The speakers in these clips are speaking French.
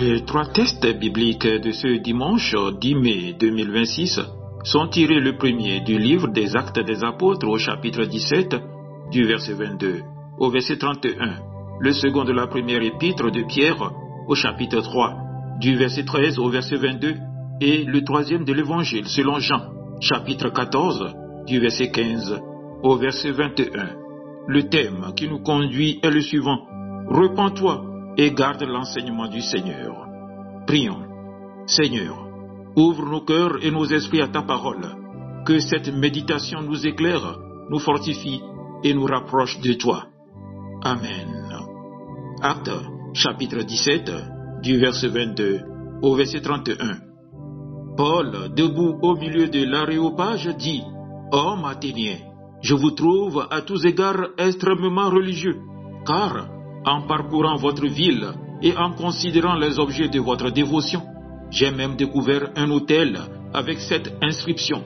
Les trois textes bibliques de ce dimanche 10 mai 2026 sont tirés le premier du livre des Actes des Apôtres au chapitre 17, du verset 22 au verset 31, le second de la première épître de Pierre au chapitre 3, du verset 13 au verset 22, et le troisième de l'évangile selon Jean, chapitre 14, du verset 15 au verset 21. Le thème qui nous conduit est le suivant: repens-toi et garde l'enseignement du Seigneur. Prions. Seigneur, ouvre nos cœurs et nos esprits à ta parole, que cette méditation nous éclaire, nous fortifie et nous rapproche de toi. Amen. Actes, chapitre 17, du verset 22 au verset 31. Paul, debout au milieu de l'aréopage, dit: Hommes athéniens, je vous trouve à tous égards extrêmement religieux, car en parcourant votre ville et en considérant les objets de votre dévotion, j'ai même découvert un autel avec cette inscription: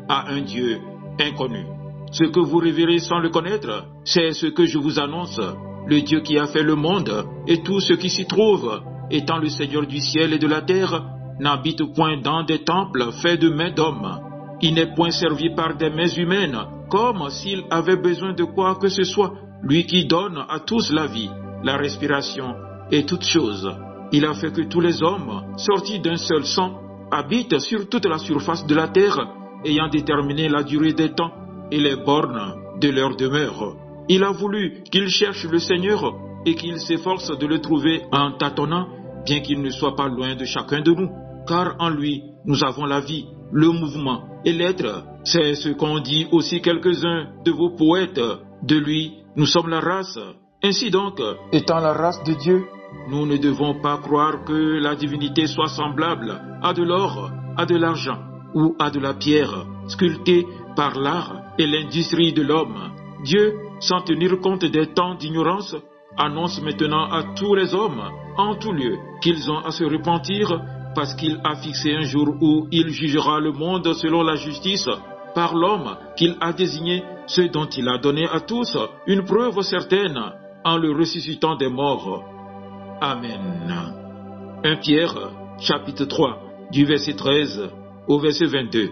à un Dieu inconnu. Ce que vous révérez sans le connaître, c'est ce que je vous annonce. Le Dieu qui a fait le monde et tout ce qui s'y trouve, étant le Seigneur du ciel et de la terre, n'habite point dans des temples faits de mains d'hommes. Il n'est point servi par des mains humaines, comme s'il avait besoin de quoi que ce soit, lui qui donne à tous la vie, la respiration et toutes choses. Il a fait que tous les hommes, sortis d'un seul sang, habitent sur toute la surface de la terre, ayant déterminé la durée des temps et les bornes de leur demeure. Il a voulu qu'ils cherchent le Seigneur et qu'ils s'efforcent de le trouver en tâtonnant, bien qu'il ne soit pas loin de chacun de nous, car en lui nous avons la vie, le mouvement et l'être. C'est ce qu'ont dit aussi quelques-uns de vos poètes. De lui, nous sommes la race. Ainsi donc, étant la race de Dieu, nous ne devons pas croire que la divinité soit semblable à de l'or, à de l'argent ou à de la pierre, sculptée par l'art et l'industrie de l'homme. Dieu, sans tenir compte des temps d'ignorance, annonce maintenant à tous les hommes, en tout lieu, qu'ils ont à se repentir, parce qu'il a fixé un jour où il jugera le monde selon la justice, par l'homme qu'il a désigné, ce dont il a donné à tous une preuve certaine, en le ressuscitant des morts. Amen. 1 Pierre, chapitre 3, du verset 13 au verset 22.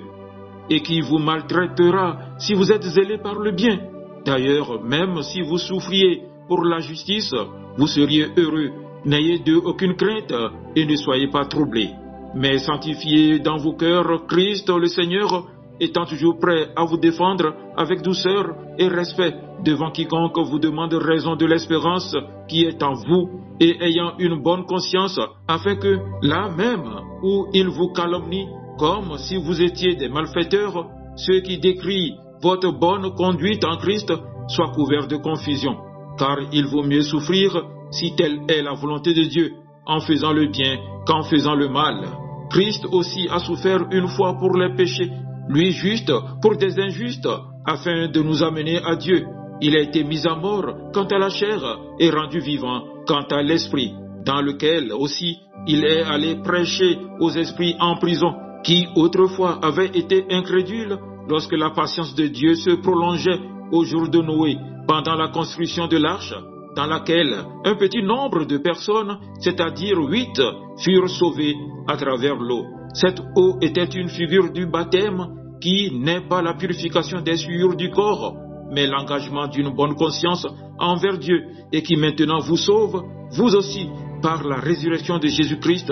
Et qui vous maltraitera si vous êtes zélés par le bien. D'ailleurs, même si vous souffriez pour la justice, vous seriez heureux. N'ayez d'eux aucune crainte et ne soyez pas troublés. Mais sanctifiez dans vos cœurs Christ le Seigneur, étant toujours prêt à vous défendre avec douceur et respect devant quiconque vous demande raison de l'espérance qui est en vous, et ayant une bonne conscience, afin que, là même où il vous calomnie, comme si vous étiez des malfaiteurs, ceux qui décrient votre bonne conduite en Christ soient couverts de confusion. Car il vaut mieux souffrir, si telle est la volonté de Dieu, en faisant le bien qu'en faisant le mal. Christ aussi a souffert une fois pour les péchés, lui juste pour des injustes, afin de nous amener à Dieu. Il a été mis à mort quant à la chair et rendu vivant quant à l'esprit, dans lequel aussi il est allé prêcher aux esprits en prison, qui autrefois avaient été incrédules lorsque la patience de Dieu se prolongeait au jour de Noé, pendant la construction de l'arche, dans laquelle un petit nombre de personnes, c'est-à-dire 8, furent sauvées à travers l'eau. Cette eau était une figure du baptême, qui n'est pas la purification des souillures du corps, mais l'engagement d'une bonne conscience envers Dieu, et qui maintenant vous sauve, vous aussi, par la résurrection de Jésus-Christ.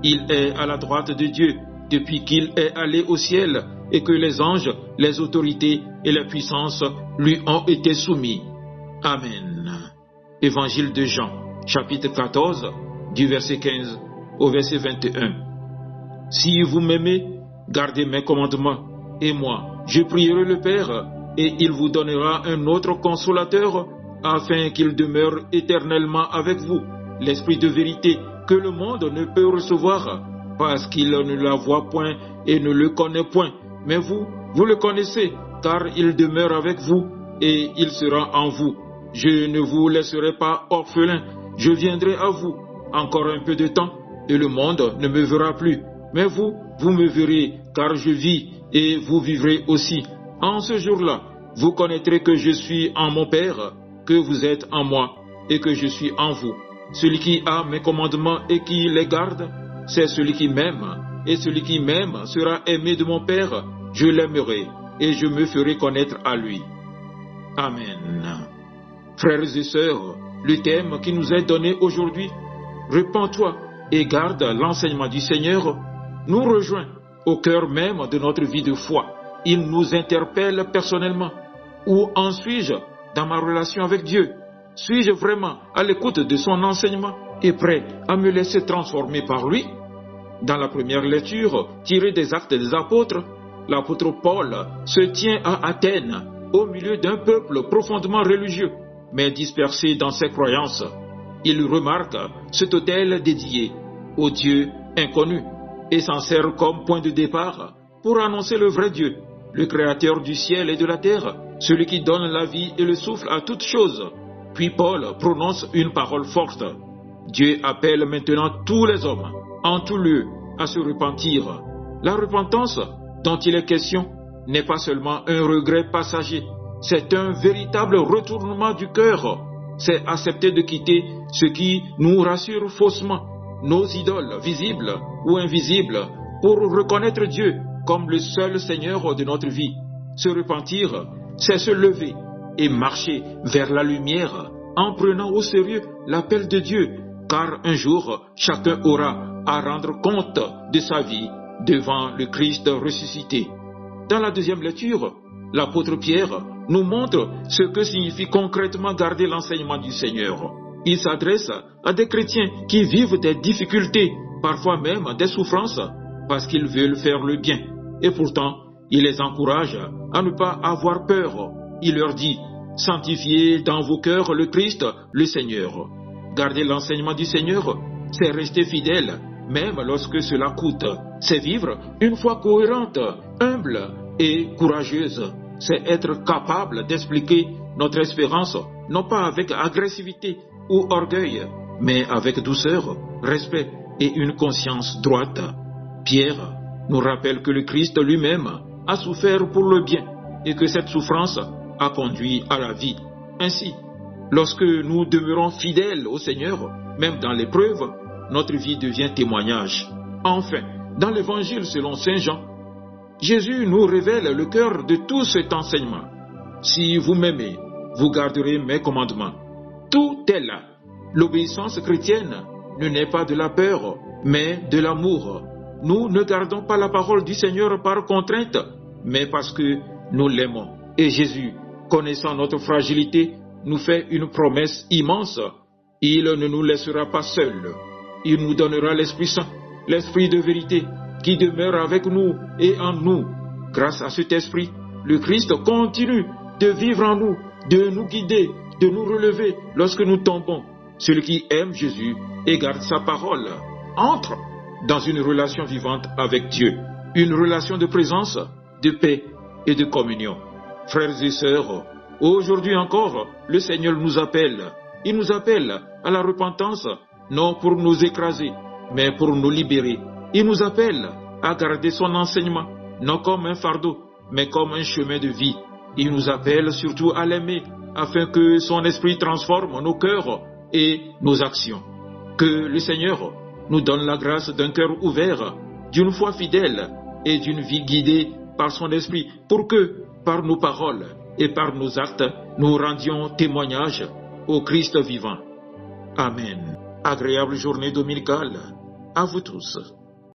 Il est à la droite de Dieu, depuis qu'il est allé au ciel, et que les anges, les autorités et les puissances lui ont été soumis. Amen. Évangile de Jean, chapitre 14, du verset 15 au verset 21. Si vous m'aimez, gardez mes commandements, et moi, je prierai le Père, et il vous donnera un autre consolateur, afin qu'il demeure éternellement avec vous, l'Esprit de vérité, que le monde ne peut recevoir, parce qu'il ne la voit point et ne le connaît point. Mais vous, vous le connaissez, car il demeure avec vous, et il sera en vous. Je ne vous laisserai pas orphelin, je viendrai à vous. Encore un peu de temps, et le monde ne me verra plus. Mais vous, vous me verrez, car je vis, et vous vivrez aussi. En ce jour-là, vous connaîtrez que je suis en mon Père, que vous êtes en moi, et que je suis en vous. Celui qui a mes commandements et qui les garde, c'est celui qui m'aime. Et celui qui m'aime sera aimé de mon Père. Je l'aimerai et je me ferai connaître à lui. Amen. Frères et sœurs, le thème qui nous est donné aujourd'hui, Repens-toi et garde l'enseignement du Seigneur, nous rejoint au cœur même de notre vie de foi. Il nous interpelle personnellement. Où en suis-je dans ma relation avec Dieu? Suis-je vraiment à l'écoute de son enseignement et prêt à me laisser transformer par lui? Dans la première lecture, tirée des Actes des Apôtres, l'apôtre Paul se tient à Athènes, au milieu d'un peuple profondément religieux, mais dispersé dans ses croyances. Il remarque cet autel dédié au Dieu inconnu et s'en sert comme point de départ pour annoncer le vrai Dieu, le créateur du ciel et de la terre, celui qui donne la vie et le souffle à toutes choses. Puis Paul prononce une parole forte. Dieu appelle maintenant tous les hommes, en tout lieu, à se repentir. La repentance dont il est question n'est pas seulement un regret passager, c'est un véritable retournement du cœur. C'est accepter de quitter ce qui nous rassure faussement, nos idoles visibles ou invisibles, pour reconnaître Dieu comme le seul Seigneur de notre vie. Se repentir, c'est se lever et marcher vers la lumière en prenant au sérieux l'appel de Dieu, car un jour, chacun aura à rendre compte de sa vie devant le Christ ressuscité. Dans la deuxième lecture, l'apôtre Pierre nous montre ce que signifie concrètement garder l'enseignement du Seigneur. Il s'adresse à des chrétiens qui vivent des difficultés, parfois même des souffrances, parce qu'ils veulent faire le bien. Et pourtant, il les encourage à ne pas avoir peur. Il leur dit, sanctifiez dans vos cœurs le Christ, le Seigneur. Garder l'enseignement du Seigneur, c'est rester fidèle, même lorsque cela coûte. C'est vivre une foi cohérente, humble et courageuse. C'est être capable d'expliquer notre espérance, non pas avec agressivité ou orgueil, mais avec douceur, respect et une conscience droite. Pierre nous rappelle que le Christ lui-même a souffert pour le bien et que cette souffrance a conduit à la vie. Ainsi, lorsque nous demeurons fidèles au Seigneur, même dans l'épreuve, notre vie devient témoignage. Enfin, dans l'Évangile selon Saint Jean, Jésus nous révèle le cœur de tout cet enseignement. Si vous m'aimez, vous garderez mes commandements. Tout est là. L'obéissance chrétienne ne naît pas de la peur, mais de l'amour. Nous ne gardons pas la parole du Seigneur par contrainte, mais parce que nous l'aimons. Et Jésus, connaissant notre fragilité, nous fait une promesse immense. Il ne nous laissera pas seuls. Il nous donnera l'Esprit Saint, l'Esprit de vérité, qui demeure avec nous et en nous. Grâce à cet Esprit, le Christ continue de vivre en nous, de nous guider, de nous relever lorsque nous tombons. Celui qui aime Jésus et garde sa parole entre dans une relation vivante avec Dieu, une relation de présence, de paix et de communion. Frères et sœurs, aujourd'hui encore, le Seigneur nous appelle. Il nous appelle à la repentance, non pour nous écraser, mais pour nous libérer. Il nous appelle à garder son enseignement, non comme un fardeau, mais comme un chemin de vie. Il nous appelle surtout à l'aimer, afin que son esprit transforme nos cœurs et nos actions. Que le Seigneur nous donne la grâce d'un cœur ouvert, d'une foi fidèle et d'une vie guidée par son esprit, pour que, par nos paroles et par nos actes, nous rendions témoignage au Christ vivant. Amen. Agréable journée dominicale à vous tous.